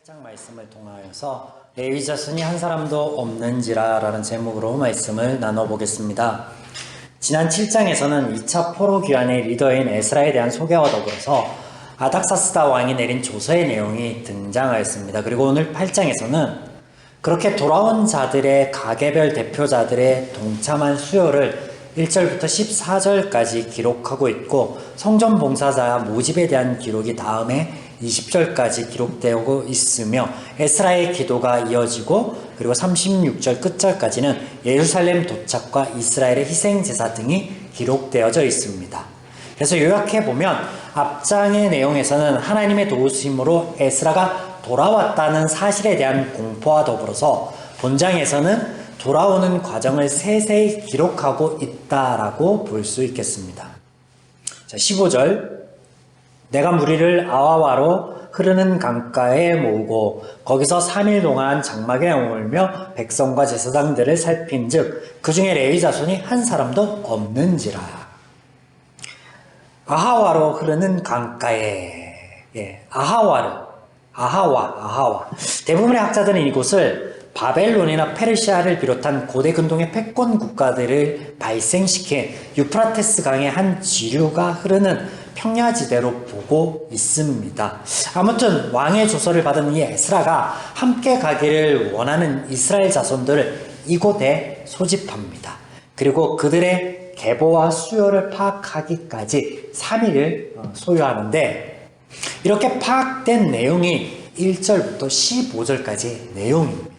8장 말씀을 통하여서 레위 자손이 한 사람도 없는지라 라는 제목으로 말씀을 나눠보겠습니다. 지난 7장에서는 2차 포로 귀환의 리더인 에스라에 대한 소개와 더불어서 아닥사스다 왕이 내린 조서의 내용이 등장하였습니다. 그리고 오늘 8장에서는 그렇게 돌아온 자들의 가게별 대표자들의 동참한 수요를 1절부터 14절까지 기록하고 있고 성전 봉사자 모집에 대한 기록이 다음에 20절까지 기록되고 있으며 에스라의 기도가 이어지고 그리고 36절 끝절까지는 예루살렘 도착과 이스라엘의 희생제사 등이 기록되어져 있습니다. 그래서 요약해보면 앞장의 내용에서는 하나님의 도우심으로 에스라가 돌아왔다는 사실에 대한 공포와 더불어서 본장에서는 돌아오는 과정을 세세히 기록하고 있다라고 볼 수 있겠습니다. 자, 15절 내가 무리를 아와와로 흐르는 강가에 모으고 거기서 3일 동안 장막에 머물며 백성과 제사장들을 살핀즉 그 중에 레위 자손이 한 사람도 없는지라. 아하와로 흐르는 강가에 아하와 대부분의 학자들은 이곳을 바벨론이나 페르시아를 비롯한 고대 근동의 패권 국가들을 발생시킨 유프라테스 강의 한 지류가 흐르는 평야지대로 보고 있습니다. 아무튼 왕의 조서를 받은 이 에스라가 함께 가기를 원하는 이스라엘 자손들을 이곳에 소집합니다. 그리고 그들의 계보와 수요를 파악하기까지 3일을 소요하는데 이렇게 파악된 내용이 1절부터 15절까지 내용입니다.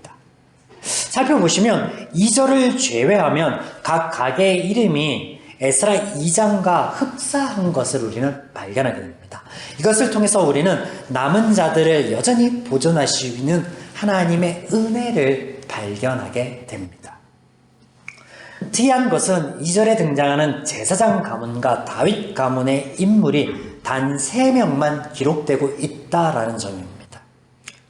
살펴보시면 2절을 제외하면 각 가게의 이름이 에스라 2장과 흡사한 것을 우리는 발견하게 됩니다. 이것을 통해서 우리는 남은 자들을 여전히 보존하시는 하나님의 은혜를 발견하게 됩니다. 특이한 것은 2절에 등장하는 제사장 가문과 다윗 가문의 인물이 단 3명만 기록되고 있다라는 점입니다.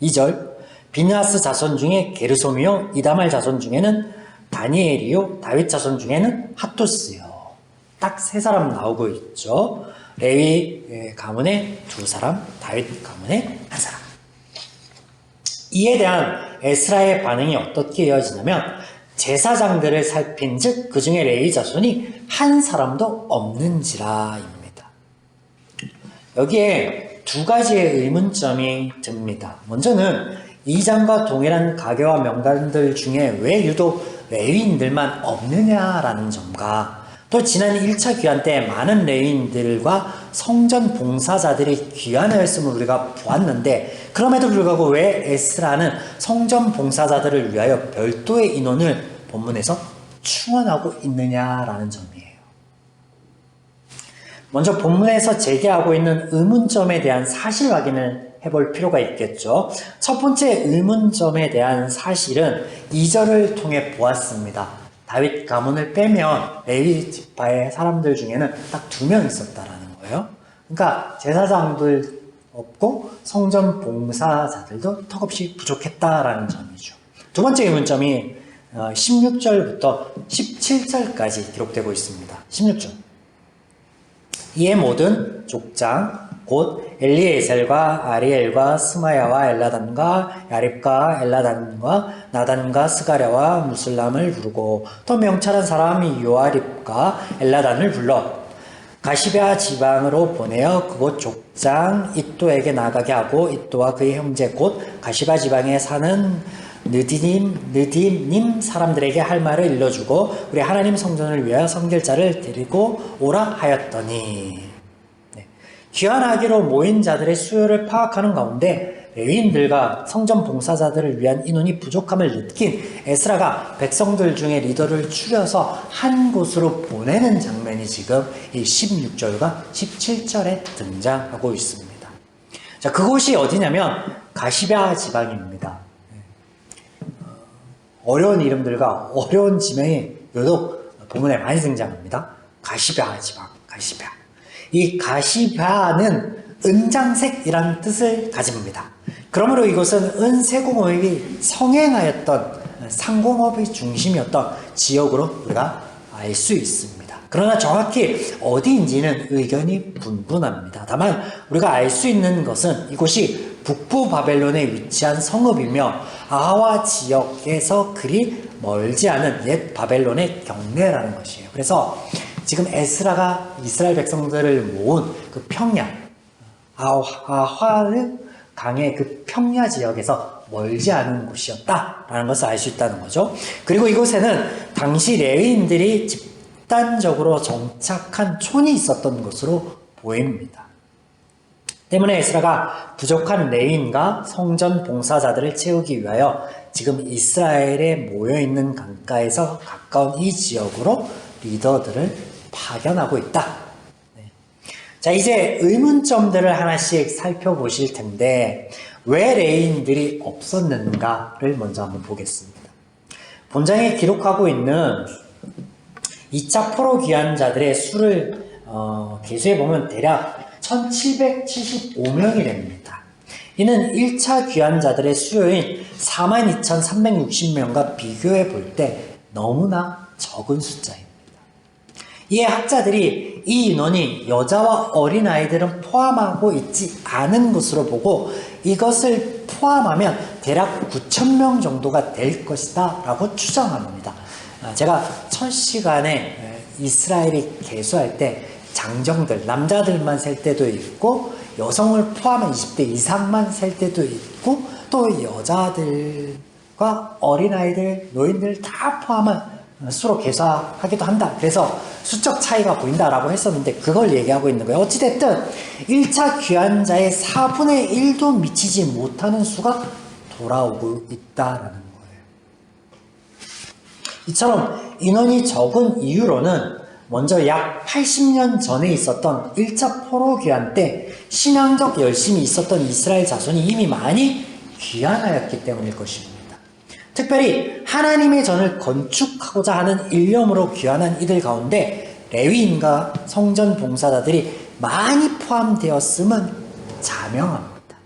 2절 비느하스 자손 중에 게르솜이요 이다말 자손 중에는 다니엘이요 다윗 자손 중에는 하토스요. 딱 3사람 나오고 있죠. 레위 가문의 2사람, 다윗 가문의 1사람. 이에 대한 에스라의 반응이 어떻게 이어지냐면 제사장들을 살핀즉 그 중에 레위 자손이 한 사람도 없는지라입니다. 여기에 2가지의 의문점이 듭니다. 먼저는 2장과 동일한 가계와 명단들 중에 왜 유독 레위인들만 없느냐라는 점과 또 지난 1차 귀환 때 많은 레위인들과 성전 봉사자들이 귀환하였음을 우리가 보았는데 그럼에도 불구하고 왜 에스라는 성전 봉사자들을 위하여 별도의 인원을 본문에서 충원하고 있느냐라는 점이에요. 먼저 본문에서 제기하고 있는 의문점에 대한 사실 확인을 해볼 필요가 있겠죠. 첫 번째 의문점에 대한 사실은 2절을 통해 보았습니다. 다윗 가문을 빼면 레위 지파의 사람들 중에는 딱 2명 있었다라는 거예요. 그러니까 제사장들 없고 성전 봉사자들도 턱없이 부족했다라는 점이죠. 두 번째 의문점이 16절부터 17절까지 기록되고 있습니다. 16절 이에 모든 족장 곧 엘리에셀과 아리엘과 스마야와 엘라단과 야립과 엘라단과 나단과 스가랴와 무슬람을 부르고 또 명찰한 사람이 요아립과 엘라단을 불러 가시베아 지방으로 보내어 그곳 족장 잇도에게 나가게 하고 잇도와 그의 형제 곧 가시베아 지방에 사는 느디님 사람들에게 할 말을 일러주고 우리 하나님 성전을 위하여 섬길자를 데리고 오라 하였더니 귀환하기로 모인 자들의 수요를 파악하는 가운데 레위인들과 성전 봉사자들을 위한 인원이 부족함을 느낀 에스라가 백성들 중에 리더를 추려서 한 곳으로 보내는 장면이 지금 이 16절과 17절에 등장하고 있습니다. 자, 그곳이 어디냐면 가시베아 지방입니다. 어려운 이름들과 어려운 지명이 유독 본문에 많이 등장합니다. 가시베아 지방, 가시베아. 이 가시베아는 은장색이라는 뜻을 가집니다. 그러므로 이것은 은세공업이 성행하였던 상공업의 중심이었던 지역으로 우리가 알 수 있습니다. 그러나 정확히 어디인지는 의견이 분분합니다. 다만 우리가 알 수 있는 것은 이곳이 북부 바벨론에 위치한 성읍이며 아와 지역에서 그리 멀지 않은 옛 바벨론의 경내라는 것이에요. 그래서 지금 에스라가 이스라엘 백성들을 모은 그 평야, 아화르 강의 그 평야 지역에서 멀지 않은 곳이었다라는 것을 알 수 있다는 거죠. 그리고 이곳에는 당시 레위인들이 집단적으로 정착한 촌이 있었던 것으로 보입니다. 때문에 에스라가 부족한 레위인과 성전 봉사자들을 채우기 위하여 지금 이스라엘에 모여있는 강가에서 가까운 이 지역으로 리더들을 파견하고 있다. 자, 이제 의문점들을 하나씩 살펴보실 텐데 왜 레위인들이 없었는가를 먼저 한번 보겠습니다. 본장에 기록하고 있는 2차 포로 귀환자들의 수를 계수해보면 대략 1775명이 됩니다. 이는 1차 귀환자들의 수요인 42,360명과 비교해 볼 때 너무나 적은 숫자입니다. 이에 학자들이 이 인원이 여자와 어린아이들은 포함하고 있지 않은 것으로 보고 이것을 포함하면 대략 9,000명 정도가 될 것이다 라고 추정합니다. 제가 첫 시간에 이스라엘이 계수할 때 장정들, 남자들만 셀 때도 있고 여성을 포함한 20대 이상만 셀 때도 있고 또 여자들과 어린아이들, 노인들 다 포함한 수로 계산하기도 한다. 그래서 수적 차이가 보인다라고 했었는데 그걸 얘기하고 있는 거예요. 어찌됐든 1차 귀환자의 4분의 1도 미치지 못하는 수가 돌아오고 있다라는 거예요. 이처럼 인원이 적은 이유로는 먼저 약 80년 전에 있었던 1차 포로 귀환 때 신앙적 열심이 있었던 이스라엘 자손이 이미 많이 귀환하였기 때문일 것입니다. 특별히 하나님의 전을 건축하고자 하는 일념으로 귀환한 이들 가운데 레위인과 성전 봉사자들이 많이 포함되었음은 자명합니다.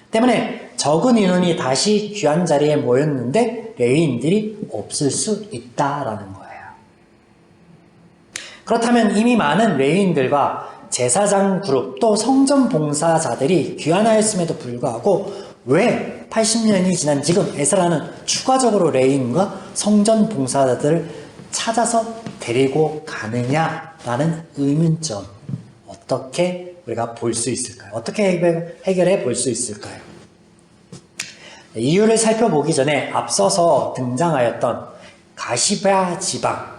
때문에 적은 인원이 다시 귀환 자리에 모였는데 레위인들이 없을 수 있다라는 거예요. 그렇다면 이미 많은 레위인들과 제사장 그룹 또 성전 봉사자들이 귀환하였음에도 불구하고 왜 80년이 지난 지금 에스라는 추가적으로 레위인과 성전 봉사자들을 찾아서 데리고 가느냐라는 의문점 어떻게 우리가 볼 수 있을까요? 어떻게 해결해 볼 수 있을까요? 이유를 살펴보기 전에 앞서서 등장하였던 가시바 지방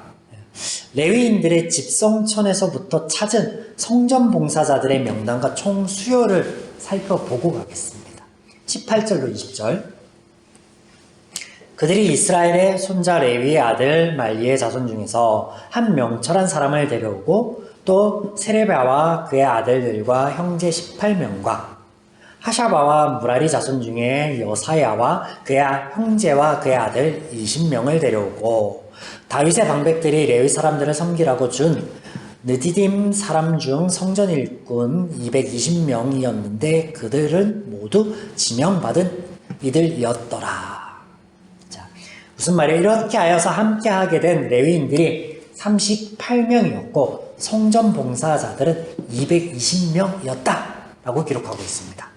레위인들의 집성촌에서부터 찾은 성전 봉사자들의 명단과 총 수요를 살펴보고 가겠습니다. 18절로 20절 그들이 이스라엘의 손자 레위의 아들 말리의 자손 중에서 한 명철한 사람을 데려오고 또 세레바와 그의 아들들과 형제 18명과 하샤바와 무라리 자손 중에 여사야와 그의 형제와 그의 아들 20명을 데려오고 다윗의 방백들이 레위 사람들을 섬기라고 준 느디딤 사람 중 성전 일꾼 220명이었는데 그들은 모두 지명받은 이들이었더라. 자, 무슨 말이에요? 이렇게 하여서 함께하게 된 레위인들이 38명이었고 성전 봉사자들은 220명이었다 라고 기록하고 있습니다.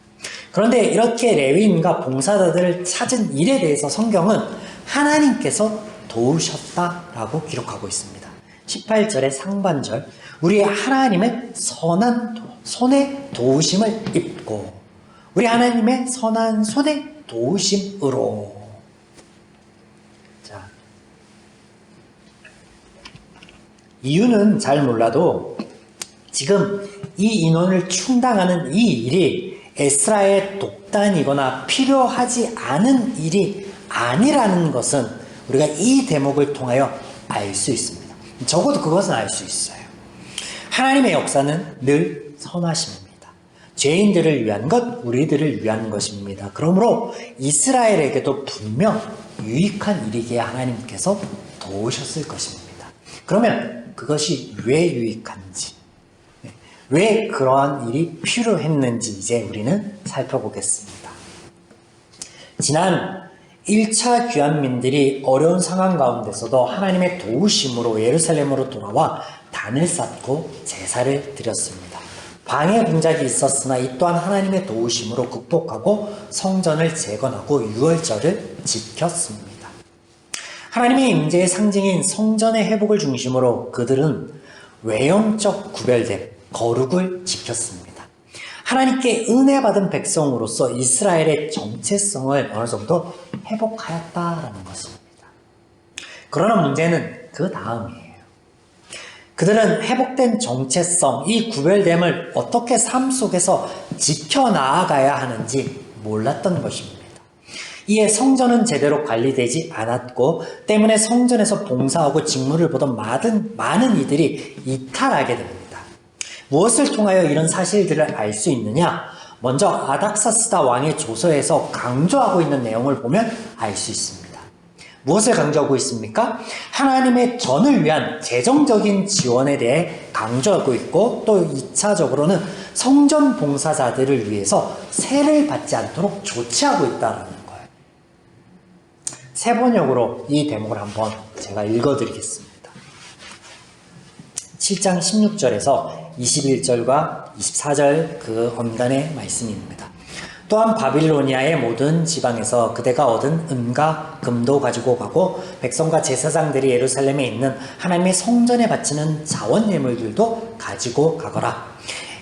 그런데 이렇게 레위인과 봉사자들을 찾은 일에 대해서 성경은 하나님께서 도우셨다라고 기록하고 있습니다. 18절의 상반절 우리 하나님의 선한 손에 도우심을 입고 우리 하나님의 선한 손에 도우심으로 자, 이유는 잘 몰라도 지금 이 인원을 충당하는 이 일이 에스라의 독단이거나 필요하지 않은 일이 아니라는 것은 우리가 이 대목을 통하여 알 수 있습니다. 적어도 그것은 알 수 있어요. 하나님의 역사는 늘 선하십니다. 죄인들을 위한 것, 우리들을 위한 것입니다. 그러므로 이스라엘에게도 분명 유익한 일이기에 하나님께서 도우셨을 것입니다. 그러면 그것이 왜 유익한지, 왜 그러한 일이 필요했는지 이제 우리는 살펴보겠습니다. 지난 1차 귀환민들이 어려운 상황 가운데서도 하나님의 도우심으로 예루살렘으로 돌아와 단을 쌓고 제사를 드렸습니다. 방해 공작이 있었으나 이 또한 하나님의 도우심으로 극복하고 성전을 재건하고 유월절을 지켰습니다. 하나님의 임재의 상징인 성전의 회복을 중심으로 그들은 외형적 구별됨, 거룩을 지켰습니다. 하나님께 은혜 받은 백성으로서 이스라엘의 정체성을 어느 정도 회복하였다라는 것입니다. 그러나 문제는 그 다음이에요. 그들은 회복된 정체성, 이 구별됨을 어떻게 삶 속에서 지켜나가야 하는지 몰랐던 것입니다. 이에 성전은 제대로 관리되지 않았고 때문에 성전에서 봉사하고 직무를 보던 많은 이들이 이탈하게 됩니다. 무엇을 통하여 이런 사실들을 알 수 있느냐? 먼저 아닥사스다 왕의 조서에서 강조하고 있는 내용을 보면 알 수 있습니다. 무엇을 강조하고 있습니까? 하나님의 전을 위한 재정적인 지원에 대해 강조하고 있고 또 2차적으로는 성전 봉사자들을 위해서 세를 받지 않도록 조치하고 있다는 거예요. 세번역으로 이 대목을 한번 제가 읽어드리겠습니다. 7장 16절에서 21절과 24절 그 언간의 말씀입니다. 또한 바빌로니아의 모든 지방에서 그대가 얻은 은과 금도 가지고 가고 백성과 제사장들이 예루살렘에 있는 하나님의 성전에 바치는 자원 예물들도 가지고 가거라.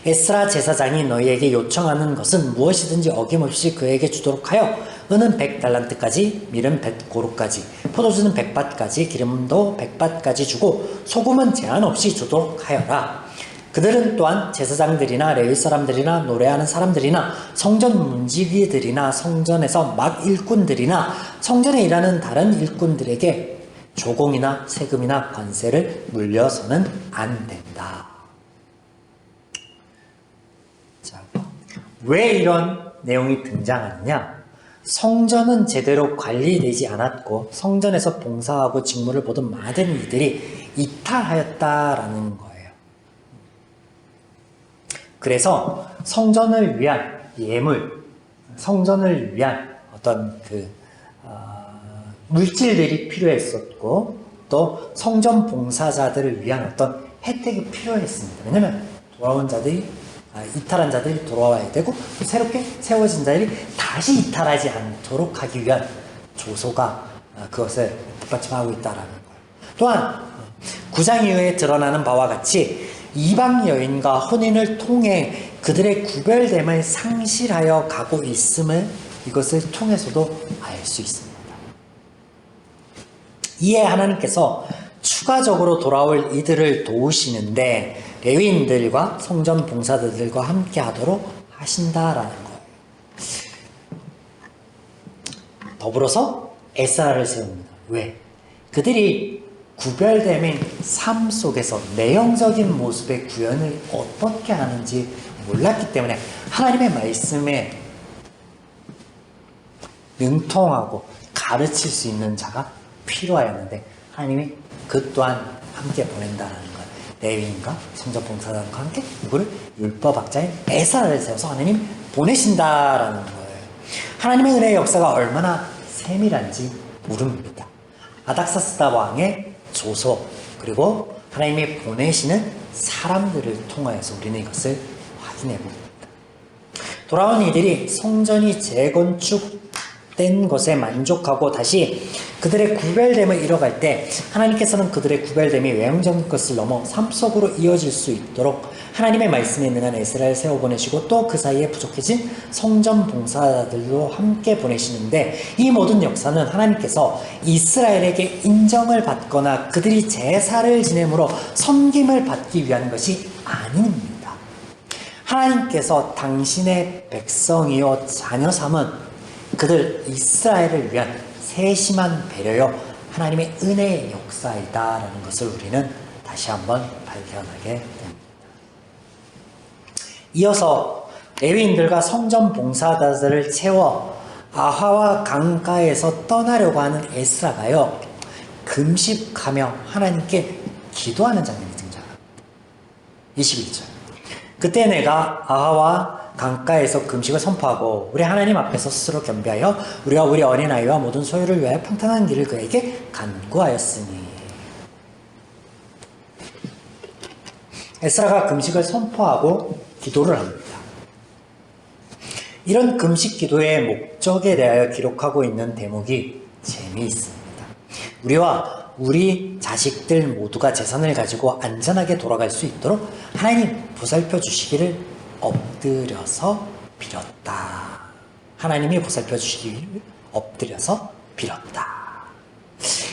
에스라 제사장이 너희에게 요청하는 것은 무엇이든지 어김없이 그에게 주도록 하여 은은 100달란트까지, 밀은 100고루까지, 포도주는 100밭까지, 기름도 100밭까지 주고 소금은 제한 없이 주도록 하여라. 그들은 또한 제사장들이나 레위 사람들이나 노래하는 사람들이나 성전 문지기들이나 성전에서 막 일꾼들이나 성전에 일하는 다른 일꾼들에게 조공이나 세금이나 관세를 물려서는 안 된다. 자, 왜 이런 내용이 등장하느냐? 성전은 제대로 관리되지 않았고 성전에서 봉사하고 직무를 보던 많은 이들이 이탈하였다라는 거예요. 그래서 성전을 위한 예물, 성전을 위한 어떤 물질들이 필요했었고 또 성전 봉사자들을 위한 어떤 혜택이 필요했습니다. 왜냐하면 돌아온 자들이 이탈한 자들이 돌아와야 되고 새롭게 세워진 자들이 다시 이탈하지 않도록 하기 위한 조소가 그것을 뒷받침하고 있다라는 거예요. 또한 9장 이후에 드러나는 바와 같이 이방 여인과 혼인을 통해 그들의 구별됨을 상실하여 가고 있음을 이것을 통해서도 알 수 있습니다. 이에 하나님께서 추가적으로 돌아올 이들을 도우시는데 레위인들과 성전 봉사자들과 함께 하도록 하신다라는 거예요. 더불어서 에스라를 세웁니다. 왜? 그들이 구별됨의 삶 속에서 내형적인 모습의 구현을 어떻게 하는지 몰랐기 때문에 하나님의 말씀에 능통하고 가르칠 수 있는 자가 필요하였는데 하나님이 그 또한 함께 보낸다는 거예요. 레위인과 성전 봉사자들과 함께 누구를? 율법학자인 에스라를 세워서 하나님 보내신다라는 거예요. 하나님의 은혜의 역사가 얼마나 세밀한지 모릅니다. 아닥사스다 왕의 조소 그리고 하나님이 보내시는 사람들을 통하여서 우리는 이것을 확인해 봅니다. 돌아온 이들이 성전이 재건축된 것에 만족하고 다시 그들의 구별됨을 이뤄갈 때 하나님께서는 그들의 구별됨이 외형적인 것을 넘어 삶 속으로 이어질 수 있도록 하나님의 말씀에 능한 에스라를 세워보내시고 또 그 사이에 부족해진 성전 봉사자들도 함께 보내시는데 이 모든 역사는 하나님께서 이스라엘에게 인정을 받거나 그들이 제사를 지냄으로 섬김을 받기 위한 것이 아닙니다. 하나님께서 당신의 백성이요 자녀 삼은 그들 이스라엘을 위한 세심한 배려요 하나님의 은혜의 역사이다라는 것을 우리는 다시 한번 발견하게 됩니다. 이어서 레위인들과 성전 봉사자들을 채워 아하와 강가에서 떠나려고 하는 에스라가요 금식하며 하나님께 기도하는 장면이 등장합니다. 21절 그때 내가 아하와 강가에서 금식을 선포하고 우리 하나님 앞에서 스스로 겸비하여 우리가 우리 어린아이와 모든 소유를 위하여 평탄한 길을 그에게 간구하였으니 에스라가 금식을 선포하고 기도를 합니다. 이런 금식 기도의 목적에 대하여 기록하고 있는 대목이 재미있습니다. 우리와 우리 자식들 모두가 재산을 가지고 안전하게 돌아갈 수 있도록 하나님 보살펴 주시기를 엎드려서 빌었다. 하나님이 보살펴 주시기를 엎드려서 빌었다.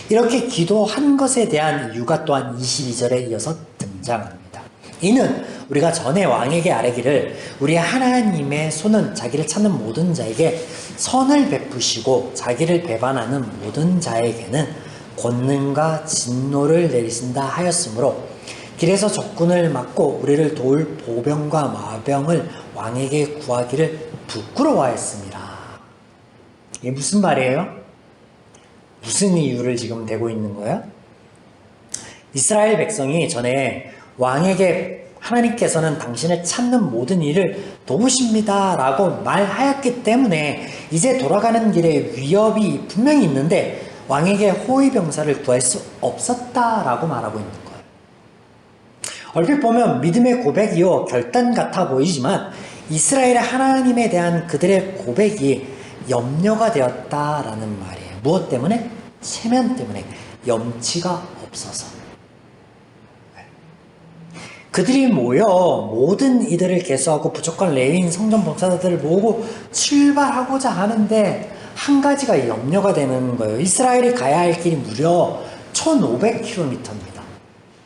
이렇게 기도한 것에 대한 이유가 또한 22절에 이어서 등장합니다. 이는 우리가 전에 왕에게 아뢰기를 우리 하나님의 손은 자기를 찾는 모든 자에게 선을 베푸시고 자기를 배반하는 모든 자에게는 권능과 진노를 내리신다 하였으므로 길에서 적군을 막고 우리를 도울 보병과 마병을 왕에게 구하기를 부끄러워하였습니다. 이게 무슨 말이에요? 무슨 이유를 지금 대고 있는 거예요? 이스라엘 백성이 전에 왕에게 하나님께서는 당신을 찾는 모든 일을 도우십니다 라고 말하였기 때문에 이제 돌아가는 길에 위협이 분명히 있는데 왕에게 호위병사를 구할 수 없었다라고 말하고 있는 거예요. 얼핏 보면 믿음의 고백이요 결단 같아 보이지만 이스라엘의 하나님에 대한 그들의 고백이 염려가 되었다라는 말이에요. 무엇 때문에? 체면 때문에, 염치가 없어서. 그들이 모여 모든 이들을 계수하고 부족한 레위인 성전 봉사자들을 모으고 출발하고자 하는데 한 가지가 염려가 되는 거예요. 이스라엘이 가야 할 길이 무려 1500km입니다.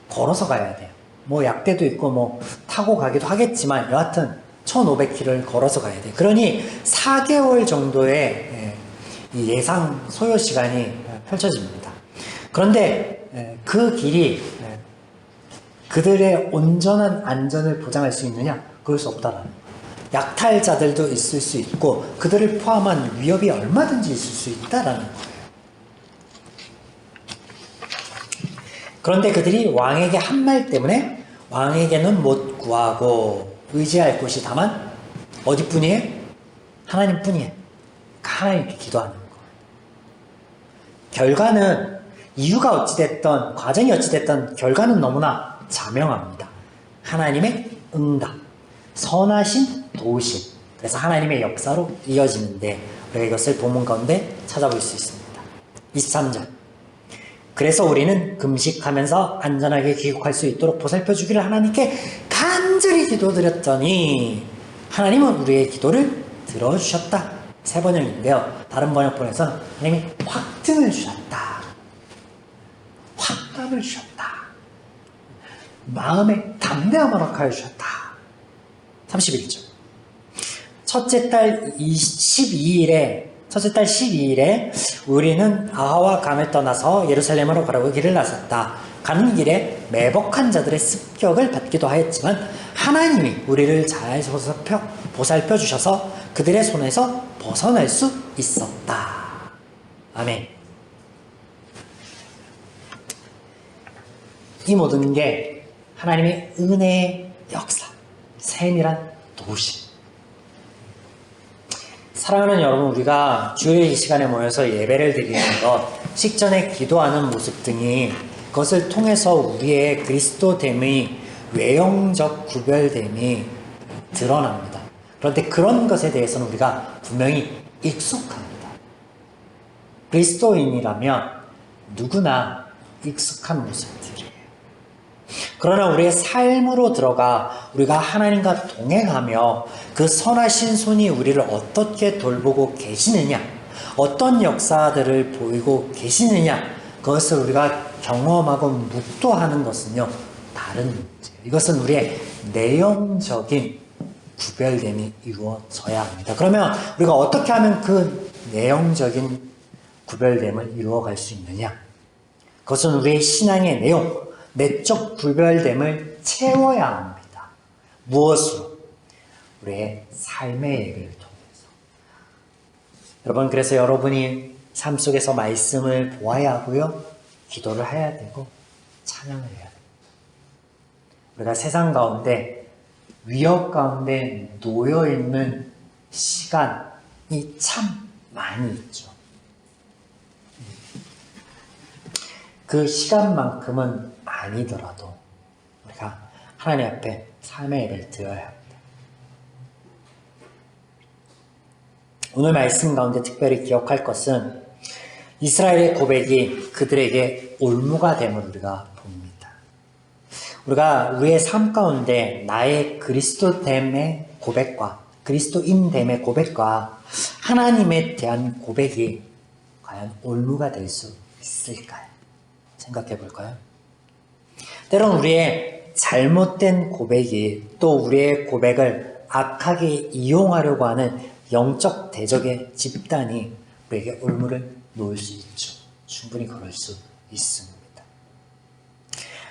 걸어서 가야 돼요. 뭐 약대도 있고 뭐 타고 가기도 하겠지만 여하튼 1500km를 걸어서 가야 돼요. 그러니 4개월 정도의 예상 소요 시간이 펼쳐집니다. 그런데 그 길이 그들의 온전한 안전을 보장할 수 있느냐? 그럴 수 없다라는 거예요. 약탈자들도 있을 수 있고 그들을 포함한 위협이 얼마든지 있을 수 있다라는 거예요. 그런데 그들이 왕에게 한 말 때문에 왕에게는 못 구하고 의지할 곳이 다만 어디뿐이에요? 하나님뿐이에요. 하나님께 기도하는 거예요. 결과는 이유가 어찌됐던 과정이 어찌됐던 결과는 너무나 자명합니다. 하나님의 응답, 선하신 도우심. 그래서 하나님의 역사로 이어지는데 우리가 이것을 본문 가운데 찾아볼 수 있습니다. 23절. 그래서 우리는 금식하면서 안전하게 귀국할 수 있도록 보살펴 주기를 하나님께 간절히 기도드렸더니 하나님은 우리의 기도를 들어주셨다. 세 번역인데요. 다른 번역본에서는 하나님이 확증을 주셨다. 확감을 주셨다. 마음에 담대함을 허락하여 주셨다. 31절. 첫째 달 12일에 우리는 아하와 감을 떠나서 예루살렘으로 가려고 길을 나섰다. 가는 길에 매복한 자들의 습격을 받기도 하였지만 하나님이 우리를 잘 보살펴 주셔서 그들의 손에서 벗어날 수 있었다. 아멘. 이 모든 게 하나님의 은혜의 역사, 세밀한 도우심. 사랑하는 여러분, 우리가 주일 이 시간에 모여서 예배를 드리는 것, 식전에 기도하는 모습 등이 그것을 통해서 우리의 그리스도됨의 외형적 구별됨이 드러납니다. 그런데 그런 것에 대해서는 우리가 분명히 익숙합니다. 그리스도인이라면 누구나 익숙한 모습들이에요. 그러나 우리의 삶으로 들어가 우리가 하나님과 동행하며 그 선하신 손이 우리를 어떻게 돌보고 계시느냐, 어떤 역사들을 보이고 계시느냐, 그것을 우리가 경험하고 묵도하는 것은요, 다른 문제예요. 이것은 우리의 내용적인 구별됨이 이루어져야 합니다. 그러면 우리가 어떻게 하면 그 내용적인 구별됨을 이루어갈 수 있느냐? 그것은 우리의 신앙의 내용, 내적 구별됨을 채워야 합니다. 무엇으로? 우리의 삶의 예배를 통해서. 여러분, 그래서 여러분이 삶 속에서 말씀을 보아야 하고요, 기도를 해야 되고 찬양을 해야 됩니다. 우리가 세상 가운데 위협 가운데 놓여있는 시간이 참 많이 있죠. 그 시간만큼은 아니더라도 우리가 하나님 앞에 삶의 예배를 드려야 합니다. 오늘 말씀 가운데 특별히 기억할 것은 이스라엘의 고백이 그들에게 올무가 됨을 우리가 봅니다. 우리가 우리의 삶 가운데 나의 그리스도됨의 고백과 그리스도인됨의 고백과 하나님에 대한 고백이 과연 올무가 될 수 있을까요? 생각해 볼까요? 때론 우리의 잘못된 고백이 또 우리의 고백을 악하게 이용하려고 하는 영적 대적의 집단이 우리에게 올무를 놓을 수 있죠. 충분히 그럴 수 있습니다.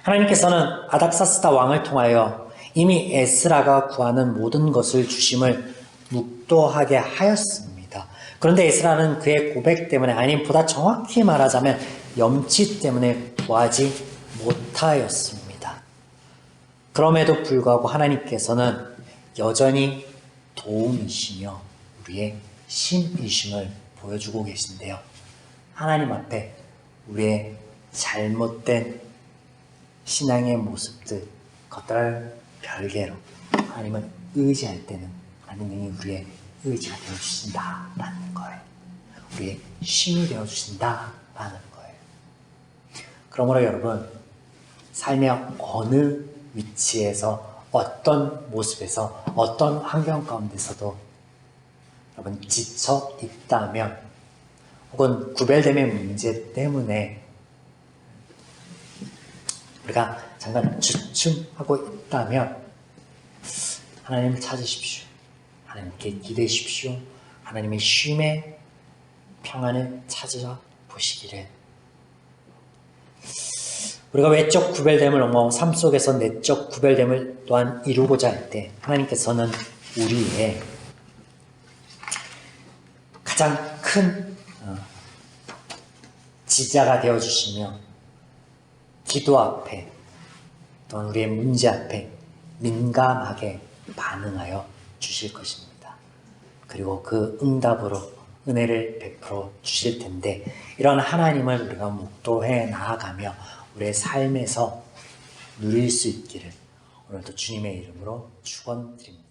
하나님께서는 아닥사스다 왕을 통하여 이미 에스라가 구하는 모든 것을 주심을 묵도하게 하였습니다. 그런데 에스라는 그의 고백 때문에, 아니 보다 정확히 말하자면 염치 때문에 구하지 못하였습니다. 그럼에도 불구하고 하나님께서는 여전히 도움이시며 우리의 신이심을 보여주고 계신데요. 하나님 앞에 우리의 잘못된 신앙의 모습들, 그것들을 별개로 하나님을 의지할 때는 하나님이 우리의 의지가 되어주신다라는 거예요. 우리의 신이 되어주신다라는 거예요. 그러므로 여러분, 삶의 어느 위치에서 어떤 모습에서 어떤 환경 가운데서도 여러분 지쳐 있다면 혹은 구별됨의 문제 때문에 우리가 잠깐 주춤하고 있다면 하나님을 찾으십시오. 하나님께 기대십시오. 하나님의 쉼의 평안을 찾아 보시기를. 우리가 외적 구별됨을 넘어 삶 속에서 내적 구별됨을 또한 이루고자 할 때 하나님께서는 우리의 가장 큰 지자가 되어주시며 기도 앞에 또는 우리의 문제 앞에 민감하게 반응하여 주실 것입니다. 그리고 그 응답으로 은혜를 베풀어 주실 텐데, 이런 하나님을 우리가 묵도해 나아가며 우리의 삶에서 누릴 수 있기를 오늘도 주님의 이름으로 축원드립니다.